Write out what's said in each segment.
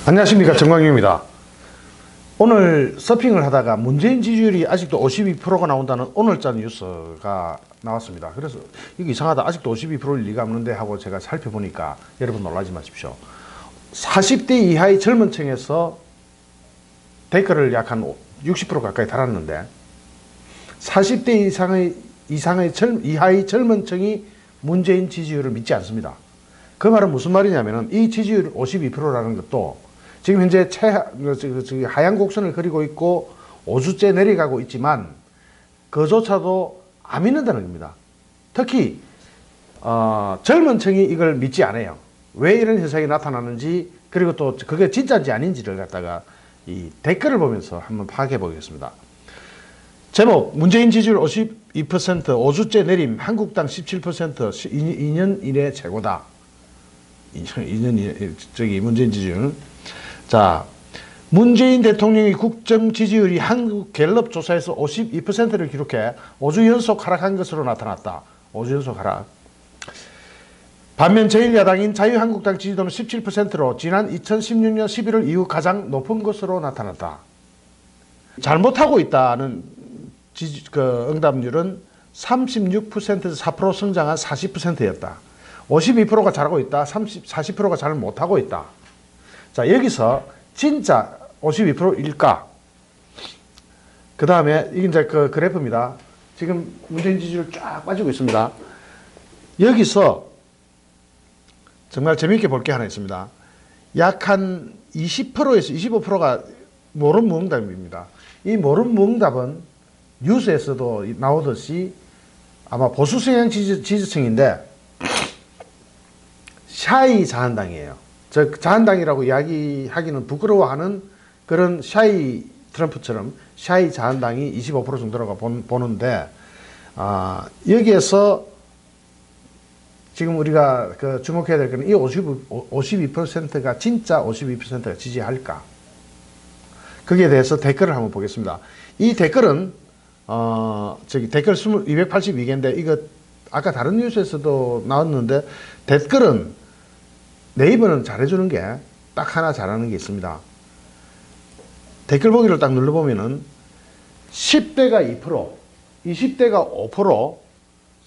안녕하십니까, 정광용입니다. 오늘 서핑을 하다가 문재인 지지율이 아직도 52%가 나온다는 오늘자 뉴스가 나왔습니다. 그래서 이게 이상하다, 아직도 52%일 리가 없는데 하고 제가 살펴보니까 여러분 놀라지 마십시오. 40대 이하의 젊은 층에서 댓글을 약 한 60% 가까이 달았는데 40대 이하의 젊은 층이 문재인 지지율을 믿지 않습니다. 그 말은 무슨 말이냐면은 이 지지율 52%라는 것도 지금 현재 하향 곡선을 그리고 있고 5주째 내려가고 있지만 그조차도 안 믿는다는 겁니다. 특히 젊은 층이 이걸 믿지 않아요. 왜 이런 현상이 나타나는지, 그리고 또 그게 진짜인지 아닌지를 갖다가 이 댓글을 보면서 한번 파악해 보겠습니다. 제목: 문재인 지지율 52%, 5주째 내림, 한국당 17%, 2년 이내 최고다. 2년 이내, 문재인 지지율. 자, 문재인 대통령의 국정 지지율이 한국 갤럽 조사에서 52%를 기록해 5주 연속 하락한 것으로 나타났다. 5주 연속 하락. 반면 제1야당인 자유한국당 지지도는 17%로 지난 2016년 11월 이후 가장 높은 것으로 나타났다. 잘못하고 있다는 응답률은 36%에서 4% 성장한 40%였다. 52%가 잘하고 있다. 40%가 잘 못하고 있다. 자, 여기서 진짜 52%일까? 그 다음에 이게 이제 그 그래프입니다. 지금 문재인 지지율 쫙 빠지고 있습니다. 여기서 정말 재미있게 볼 게 하나 있습니다. 약 한 20%에서 25%가 모른 무응답입니다. 이 모른 무응답은 뉴스에서도 나오듯이 아마 보수 성향 지지층인데 샤이 자한당이에요. 즉 자한당이라고 이야기하기는 부끄러워하는 그런 샤이 트럼프처럼 샤이 자한당이 25% 정도라고 보는데, 여기에서 지금 우리가 주목해야 될 것은 이 52%가 진짜 52%가 지지할까? 거기에 대해서 댓글을 한번 보겠습니다. 이 댓글은 댓글 282개인데 이거 아까 다른 뉴스에서도 나왔는데, 댓글은 네이버는 잘해주는 게 딱 하나 잘하는 게 있습니다. 댓글 보기를 딱 눌러보면은 10대가 2%, 20대가 5%,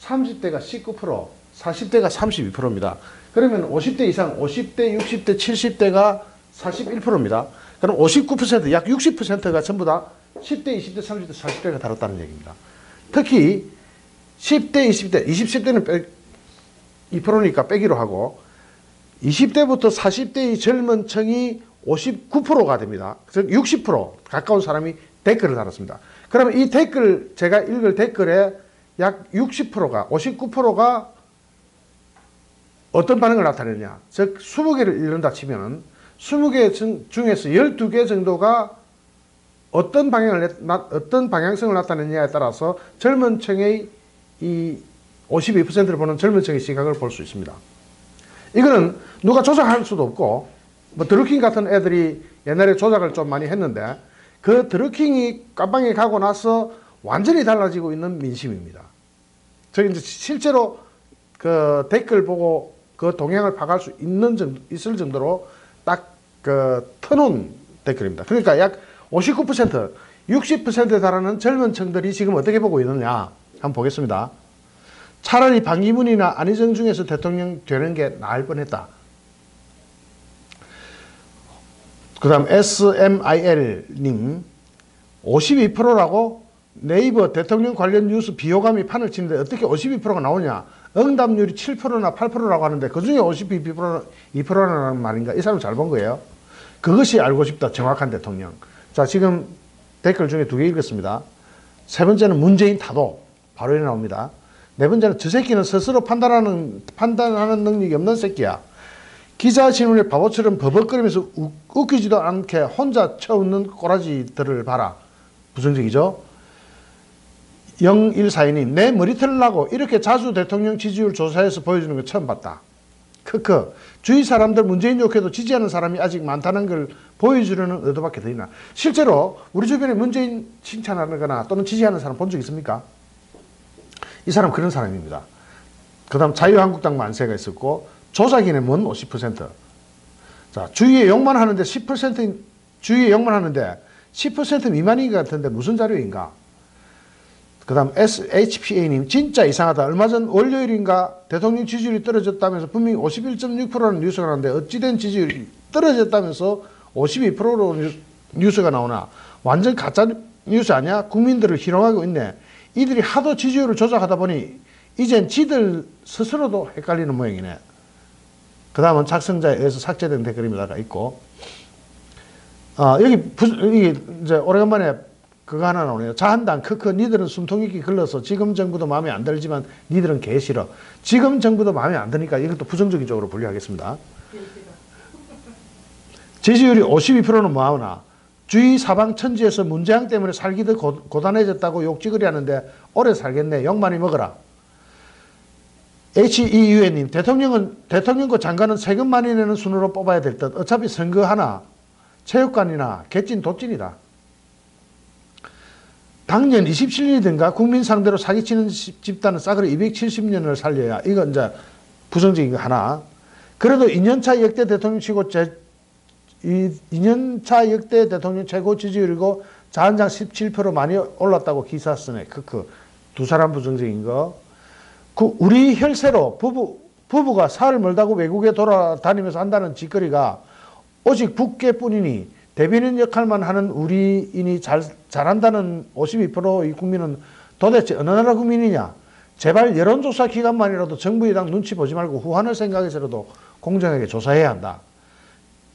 30대가 19%, 40대가 32%입니다. 그러면 50대 이상, 50대, 60대, 70대가 41%입니다. 그럼 59%, 약 60%가 전부 다 10대, 20대, 30대, 40대가 다뤘다는 얘기입니다. 특히 10대, 20대, 20대는 2%니까 빼기로 하고 20대부터 40대의 젊은 층이 59%가 됩니다. 즉 60% 가까운 사람이 댓글을 달았습니다. 그러면 이 댓글, 제가 읽을 댓글에 약 60%가, 59%가 어떤 반응을 나타내느냐. 즉 20개를 읽는다 치면은 20개 중에서 12개 정도가 어떤 방향성을 나타내느냐에 따라서 젊은 층의 이 52%를 보는 젊은 층의 시각을 볼 수 있습니다. 이거는 누가 조작할 수도 없고, 뭐 드루킹 같은 애들이 옛날에 조작을 좀 많이 했는데 그 드루킹이 깜빵에 가고 나서 완전히 달라지고 있는 민심입니다. 저기 이제 실제로 그 댓글 보고 그 동향을 파악할 수 있을 정도로 딱 터놓은 댓글입니다. 그러니까 약 59%, 60%에 달하는 젊은 층들이 지금 어떻게 보고 있느냐 한번 보겠습니다. 차라리 반기문이나 안희정 중에서 대통령 되는 게 나을 뻔했다. 그 다음 SMIL님 52%라고 네이버 대통령 관련 뉴스 비호감이 판을 치는데 어떻게 52%가 나오냐. 응답률이 7%나 8%라고 하는데 그 중에 52%라는 말인가. 이 사람 잘 본 거예요. 그것이 알고 싶다, 정확한 대통령. 자, 지금 댓글 중에 2개 읽었습니다. 세 번째는 문재인 타도 바로 이래 나옵니다. 네 번째는 저 새끼는 스스로 판단하는 능력이 없는 새끼야. 기자 질문에 바보처럼 버벅거리면서 웃기지도 않게 혼자 쳐웃는 꼬라지들을 봐라. 부정적이죠? 0142님, 내 머리털 나고 이렇게 자주 대통령 지지율 조사에서 보여주는 거 처음 봤다. 크크. 주위 사람들 문재인 욕해도 지지하는 사람이 아직 많다는 걸 보여주려는 의도밖에 더 있나. 실제로 우리 주변에 문재인 칭찬하거나 또는 지지하는 사람 본 적 있습니까? 이 사람 그런 사람입니다. 그 다음 자유한국당 만세가 있었고 조작인의 문 50%, 자, 주위에 욕만 하는데 주위에 욕만 하는데 10% 미만인 것 같은데 무슨 자료인가? 그 다음 HPA님 진짜 이상하다. 얼마 전 월요일인가 대통령 지지율이 떨어졌다면서 분명히 51.6%라는 뉴스가 나오는데 어찌된 지지율이 떨어졌다면서 52%로 뉴스가 나오나 완전 가짜 뉴스 아니야? 국민들을 희롱하고 있네. 이들이 하도 지지율을 조작하다 보니 이젠 지들 스스로도 헷갈리는 모양이네. 그 다음은 작성자에 의해서 삭제된 댓글입니다가 있고, 여기 이제 오래간만에 그거 하나 나오네요. 자한당 크크 니들은 숨통이기 글러서 지금 정부도 마음에 안 들지만 니들은 개 싫어. 지금 정부도 마음에 안 드니까 이것도 부정적인 쪽으로 분류하겠습니다. 지지율이 52%는 뭐하나? 주위 사방 천지에서 문재양 때문에 살기 더 고단해졌다고 욕지거리 하는데 오래 살겠네. 욕 많이 먹어라. HEUN님 대통령과 장관은 세금 많이 내는 순으로 뽑아야 될 듯. 어차피 선거 하나 체육관이나 개찐 도찐이다. 당년 27년이든가 국민 상대로 사기치는 집단은 싸그리 270년을 살려야. 이건 이제 부정적인 거 하나. 그래도 2년차 역대 대통령 치고 2년차 역대 대통령 최고 지지율이고 자한당 17% 많이 올랐다고 기사 쓰네. 크크. 두 사람 부정적인 거. 우리 혈세로 부부가 사흘 멀다고 외국에 돌아다니면서 한다는 짓거리가 오직 북계뿐이니 대변인 역할만 하는 우리인이 잘한다는 52%의 국민은 도대체 어느 나라 국민이냐? 제발 여론조사 기간만이라도 정부 여당 눈치 보지 말고 후환을 생각해서라도 공정하게 조사해야 한다.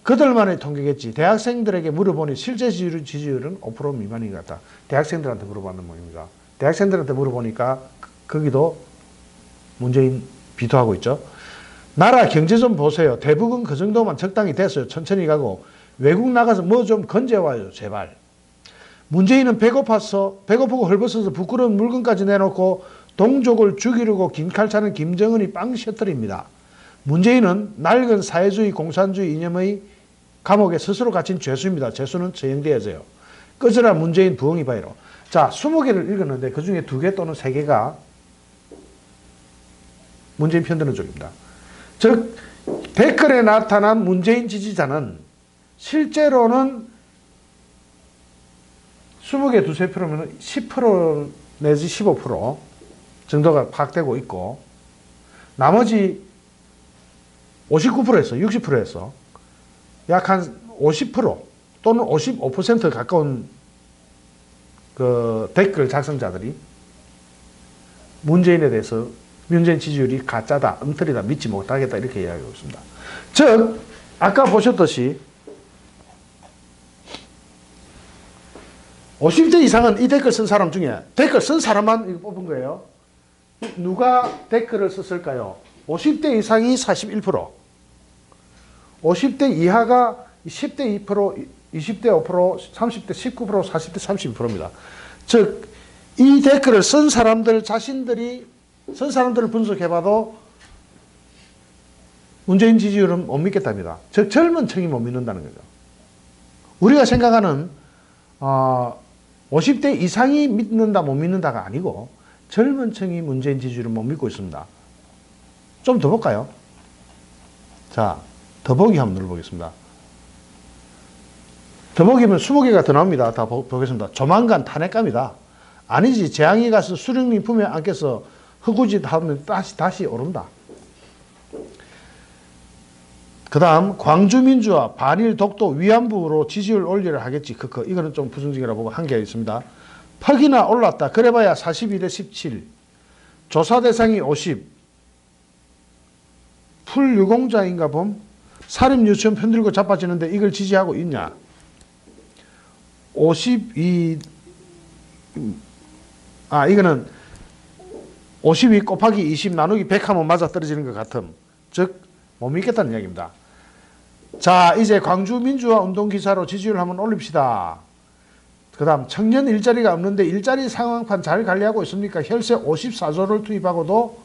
그들만의 통계겠지. 대학생들에게 물어보니 실제 지지율은 5% 미만인 것 같다. 대학생들한테 물어봤는 모양입니다. 대학생들한테 물어보니까 거기도 문재인 비토하고 있죠. 나라 경제 좀 보세요. 대북은 그 정도만 적당히 됐어요. 천천히 가고 외국 나가서 뭐 좀 건져와요. 제발. 문재인은 배고프고 헐벗어서 부끄러운 물건까지 내놓고 동족을 죽이려고 긴 칼 차는 김정은이 빵 셔틀입니다. 문재인은 낡은 사회주의 공산주의 이념의 감옥에 스스로 갇힌 죄수입니다. 죄수는 처형되어져요. 꺼져라 문재인 부엉이 바이로. 자, 20개를 읽었는데 그중에 2개 또는 3개가 문재인 편드는 쪽입니다. 즉 댓글에 나타난 문재인 지지자는 실제로는 20개 두세 프로면 10% 내지 15% 정도가 파악되고 있고 나머지 59%에서 60%에서 약 한 50% 또는 55% 가까운 그 댓글 작성자들이 문재인에 대해서 문재인 지지율이 가짜다, 엉터리다, 믿지 못하겠다 이렇게 이야기하고 있습니다. 즉 아까 보셨듯이 50대 이상은 이 댓글 쓴 사람 중에 댓글 쓴 사람만 이거 뽑은 거예요. 누가 댓글을 썼을까요? 50대 이상이 41%, 50대 이하가 10대 2%, 20대 5%, 30대 19%, 40대 32%입니다. 즉 이 댓글을 쓴 사람들 자신들이 쓴 사람들을 분석해봐도 문재인 지지율은 못 믿겠답니다. 즉 젊은 층이 못 믿는다는 거죠. 우리가 생각하는 50대 이상이 믿는다 못 믿는다가 아니고 젊은 층이 문재인 지지율을 못 믿고 있습니다. 좀 더 볼까요? 자, 더보기 한번 눌러보겠습니다. 더보기면 20개가 더 나옵니다. 다 보겠습니다. 조만간 탄핵감이다. 아니지, 재앙이 가서 수령님 품에 안겨서 흑우짓 하면 다시 오른다. 그 다음 광주민주화 반일 독도 위안부로 지지율 올리려 하겠지. 이거는 좀 부정적이라고 보고 한 개 있습니다. 퍽이나 올랐다. 그래봐야 42대 17. 조사 대상이 50. 풀유공자인가 봄. 사립 유치원 편들고 자빠지는데 이걸 지지하고 있냐. 52. 이거는 52 곱하기 20 나누기 100 하면 맞아 떨어지는 것 같음. 즉 못 믿겠다는 이야기입니다. 자, 이제 광주 민주화 운동 기사로 지지율 한번 올립시다. 그 다음 청년 일자리가 없는데 일자리 상황판 잘 관리하고 있습니까? 혈세 54조를 투입하고도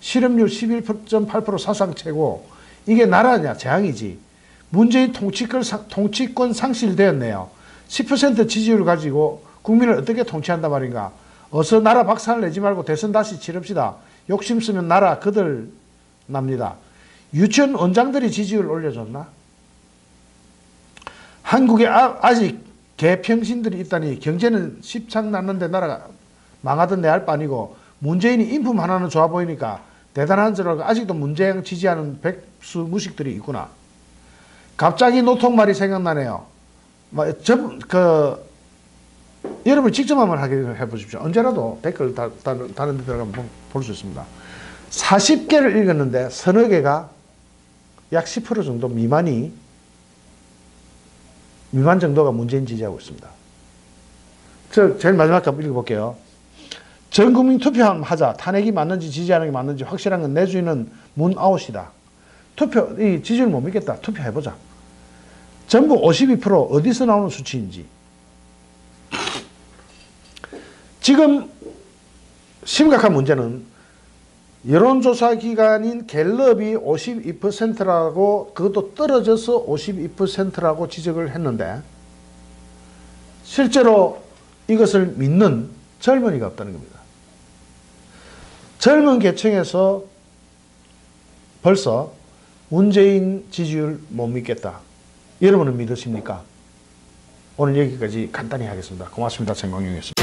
실업률 11.8% 사상 최고. 이게 나라냐? 재앙이지. 문재인 통치권 상실되었네요. 10% 지지율 가지고 국민을 어떻게 통치한단 말인가. 어서 나라 박살 내지 말고 대선 다시 치릅시다. 욕심 쓰면 나라 그들 납니다. 유치원 원장들이 지지율 올려줬나? 한국에 아직 개평신들이 있다니 경제는 십창 났는데 나라가 망하던 내 알 바 아니고 문재인이 인품 하나는 좋아 보이니까 대단한 줄 알고 아직도 문재인 지지하는 백수무식들이 있구나. 갑자기 노통말이 생각나네요. 여러분 직접 한번 해보십시오. 언제라도 댓글 다른 데 들어가면 볼 수 있습니다. 40개를 읽었는데 서너 개가 약 10% 정도 미만 정도가 문재인 지지하고 있습니다. 제일 마지막 거 읽어볼게요. 전 국민 투표하자. 면 탄핵이 맞는지 지지하는 게 맞는지 확실한 건 내주인은 문아웃이다. 이 지지율 못 믿겠다. 투표해보자. 전부 52% 어디서 나오는 수치인지. 지금 심각한 문제는 여론조사 기관인 갤럽이 52%라고 그것도 떨어져서 52%라고 지적을 했는데 실제로 이것을 믿는 젊은이가 없다는 겁니다. 젊은 계층에서 벌써 문재인 지지율 못 믿겠다. 여러분은 믿으십니까? 오늘 여기까지 간단히 하겠습니다. 고맙습니다. 정광용이었습니다.